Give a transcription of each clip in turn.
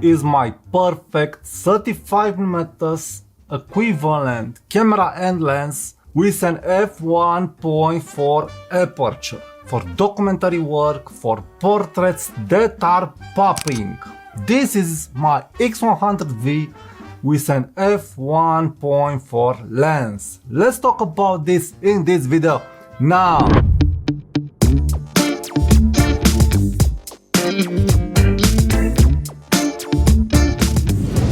is my perfect 35mm equivalent camera and lens with an f1.4 aperture for documentary work, for portraits that are popping. This is my X100V with an f1.4 lens. Let's talk about this in this video now.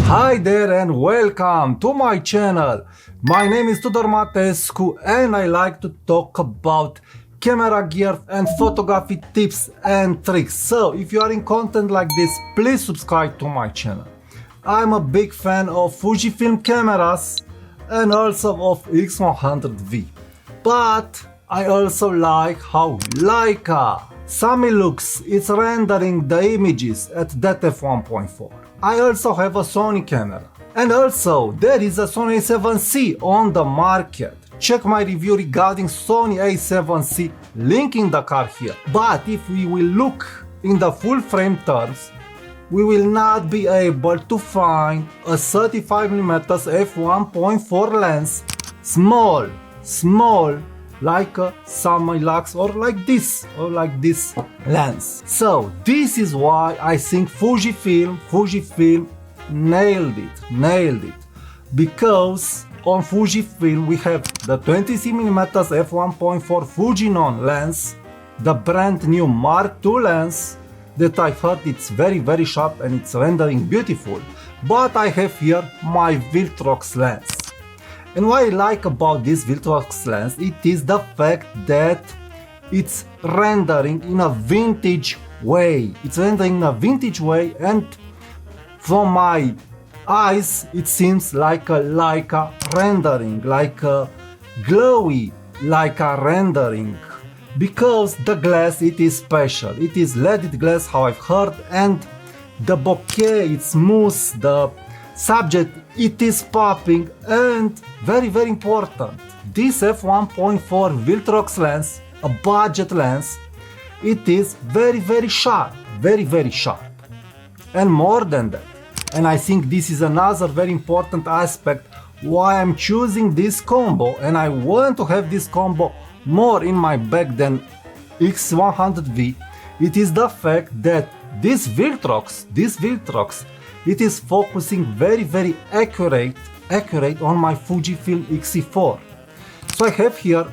Hi there and welcome to my channel. My name is Tudor Matescu and I like to talk about camera gear and photography tips and tricks. So if you are in content like this, please subscribe to my channel. I'm a big fan of Fujifilm cameras and also of X100V. But I also like how Leica Sami looks, it's rendering the images at that f1.4. I also have a Sony camera. And also, there is a Sony a7C on the market. Check my review regarding Sony a7C, link in the card here. But if we will look in the full frame terms, we will not be able to find a 35mm f1.4 lens small like a Sami Lux or like this lens. So this is why I think Fujifilm nailed it, because on Fujifilm we have the 23mm f1.4 Fuji lens, the brand new Mark II lens that I heard it's very sharp and it's rendering beautiful. But I have here my Viltrox lens. And what I like about this Viltrox lens, it is the fact that it's rendering in a vintage way. And from my eyes, it seems like a Leica rendering, like a glowy Leica rendering. Because the glass, it is special. It is leaded glass, how I've heard, and the bokeh, it's smooth, the subject, it is popping, and very important, this f1.4 Viltrox lens, a budget lens, it is very sharp, very sharp. And more than that, and I think this is another very important aspect why I'm choosing this combo, and I want to have this combo more in my bag than X100V, it is the fact that this Viltrox, it is focusing very accurate on my Fujifilm X-E4. So I have here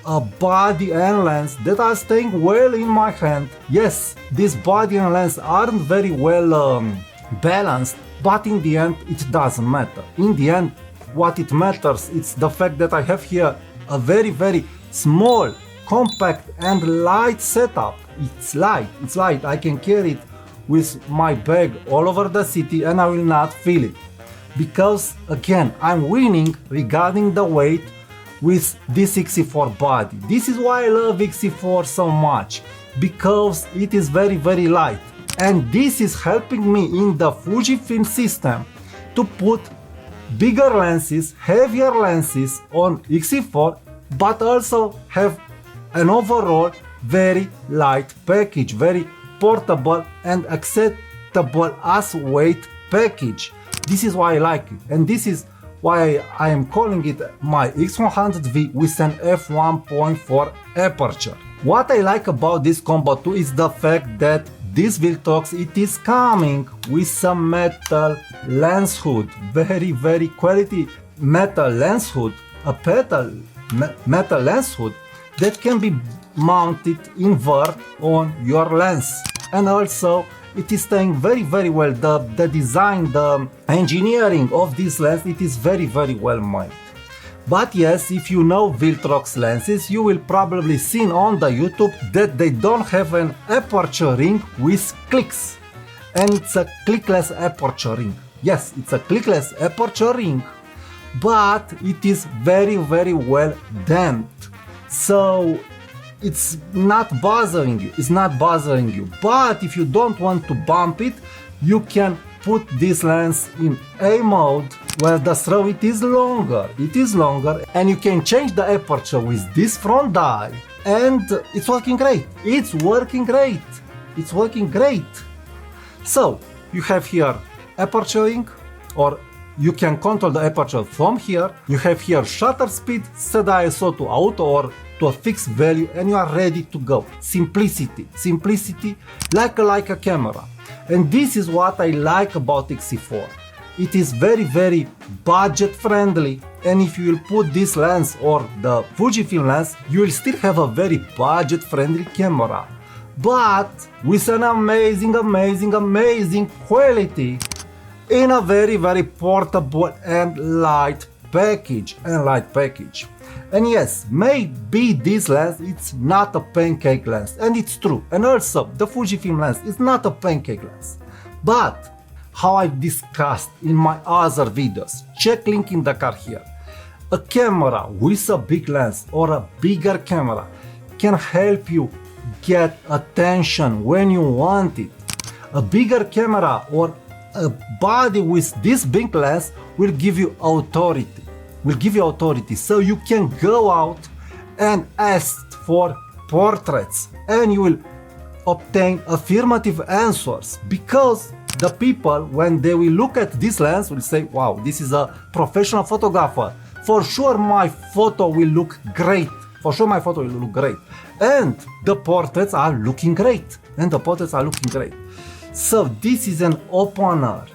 a body and lens that are staying well in my hand. Yes, this body and lens aren't very well balanced, but in the end it doesn't matter. In the end, what it matters is the fact that I have here a very small, compact and light setup. It's light, I can carry it with my bag all over the city and I will not feel it. Because again, I'm winning regarding the weight with this X-E4 body. This is why I love X-E4 so much, because it is very light. And this is helping me in the Fujifilm system to put bigger lenses, heavier lenses on X-E4, but also have an overall very light package, very portable and acceptable as weight package. This is why I like it, and this is why I am calling it my X100V with an f1.4 aperture. What I like about this combo too is the fact that this Viltrox, it is coming with some metal lens hood, very quality metal lens hood, a metal lens hood that can be mounted invert on your lens. And also it is staying very well. The design, the engineering of this lens, it is very well made. But yes, if you know Viltrox lenses, you will probably see on the YouTube that they don't have an aperture ring with clicks. And it's a clickless aperture ring. Yes, it's a clickless aperture ring, but it is very well damped. So it's not bothering you. But if you don't want to bump it, you can put this lens in A mode where the throw it is longer, and you can change the aperture with this front eye, and it's working great. It's working great. So you have here aperturing, or you can control the aperture from here. You have here shutter speed, set ISO to auto or to a fixed value, and you are ready to go. Simplicity, simplicity like a camera. And this is what I like about X-E4. It is very budget friendly, and if you will put this lens or the Fujifilm lens, you will still have a very budget friendly camera, but with an amazing quality in a very portable and light package. And yes, maybe this lens it's not a pancake lens, and it's true. And also the Fujifilm lens is not a pancake lens, but how I've discussed in my other videos, check link in the card here. A camera with a big lens or a bigger camera can help you get attention when you want it. A bigger camera or a body with this big lens will give you authority. So you can go out and ask for portraits, and you will obtain affirmative answers, because the people, when they will look at this lens, will say, wow, this is a professional photographer. For sure my photo will look great. And the portraits are looking great. So this is an opener.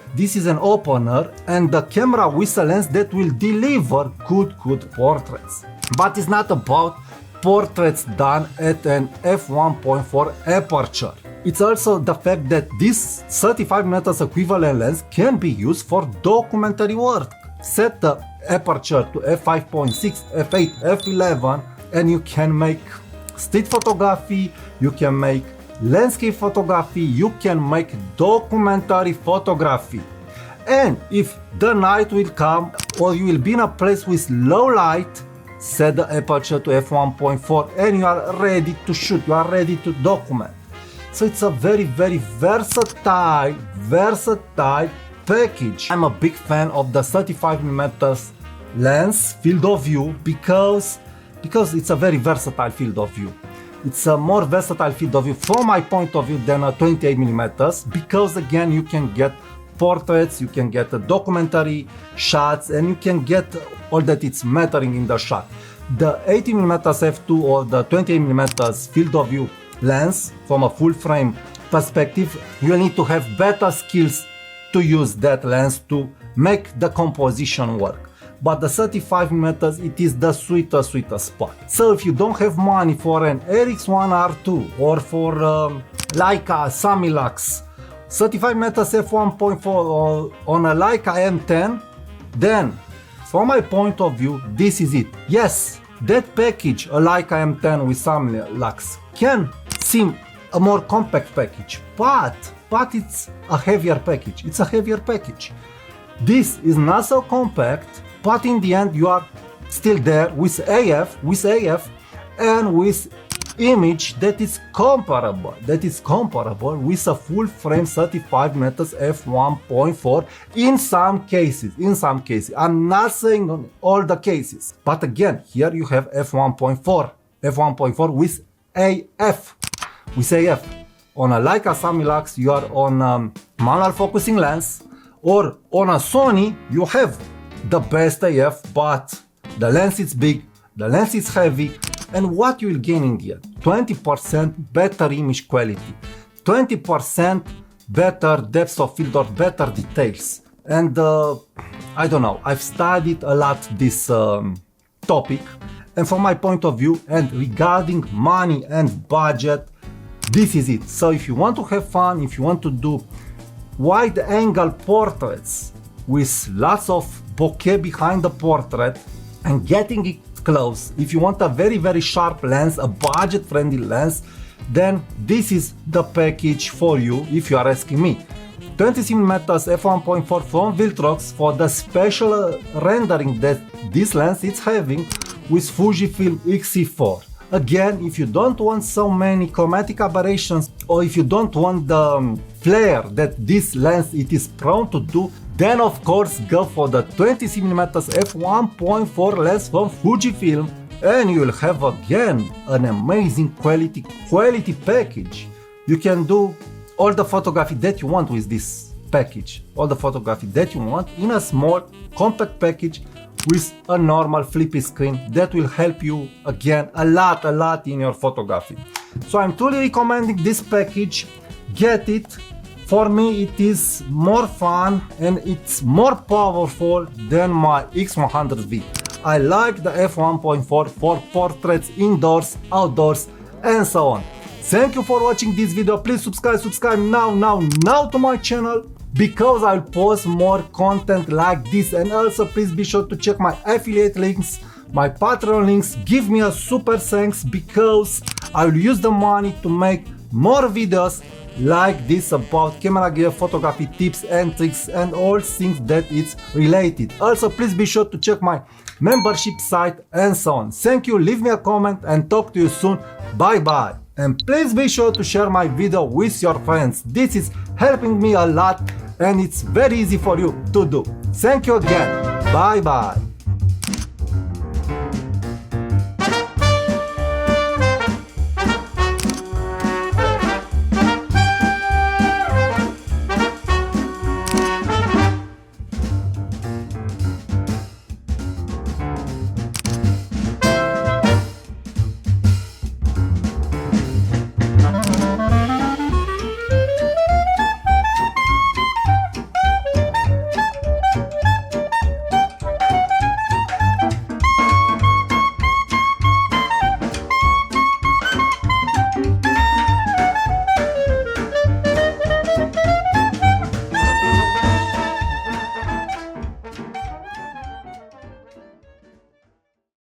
And the camera with a lens that will deliver good portraits. But it's not about portraits done at an f1.4 aperture. It's also the fact that this 35mm equivalent lens can be used for documentary work. Set the aperture to f5.6, f8, f11, and you can make street photography, you can make landscape photography, you can make documentary photography. And if the night will come or you will be in a place with low light, set the aperture to f1.4 and you are ready to shoot, you are ready to document. So it's a very versatile package. I'm a big fan of the 35mm lens field of view because it's a very versatile field of view. It's a more versatile field of view from my point of view than a 28mm, because again you can get portraits, you can get documentary shots, and you can get all that it's mattering in the shot. The 80mm f2 or the 28mm field of view lens, from a full frame perspective, you need to have better skills to use that lens to make the composition work. But the 35mm, it is the sweetest spot. So if you don't have money for an RX1R2 or for Leica Samilux 35mm f1.4 or on a Leica M10, then from my point of view, this is it. Yes, that package, a Leica M10 with Samilux, can seem a more compact package, but it's a heavier package. This is not so compact, but in the end you are still there with AF and with image that is comparable with a full frame 35mm f1.4 in some cases. I'm not saying on all the cases, but again, here you have f1.4 with AF. On a Leica Samilux you are on manual focusing lens, or on a Sony you have the best AF, but the lens is big, the lens is heavy, and what you will gain in the end? 20% better image quality, 20% better depth of field or better details. And I don't know, I've studied a lot this topic, and from my point of view and regarding money and budget, this is it. So if you want to have fun, if you want to do wide angle portraits with lots of bokeh behind the portrait and getting it close, if you want a very sharp lens, a budget friendly lens, then this is the package for you if you are asking me. 23mm f1.4 from Viltrox for the special rendering that this lens is having with Fujifilm X-E4. Again, if you don't want so many chromatic aberrations, or if you don't want the flare that this lens it is prone to do, then of course go for the 20mm f1.4 lens from Fujifilm, and you will have again an amazing quality package. You can do all the photography that you want with this package, all the photography that you want in a small compact package with a normal flippy screen that will help you again a lot in your photography. So I'm truly recommending this package. Get it. For me it is more fun and it's more powerful than my X100V. I like the f1.4 for portraits, indoors, outdoors and so on. Thank you for watching this video. Please subscribe now to my channel, because I'll post more content like this. And also please be sure to check my affiliate links, my Patreon links. Give me a super thanks, because I'll use the money to make more videos like this about camera gear, photography tips and tricks and all things that it's related. Also please be sure to check my membership site and so on. Thank you, leave me a comment and talk to you soon. Bye bye. And please be sure to share my video with your friends. This is helping me a lot and it's very easy for you to do. Thank you again. Bye bye.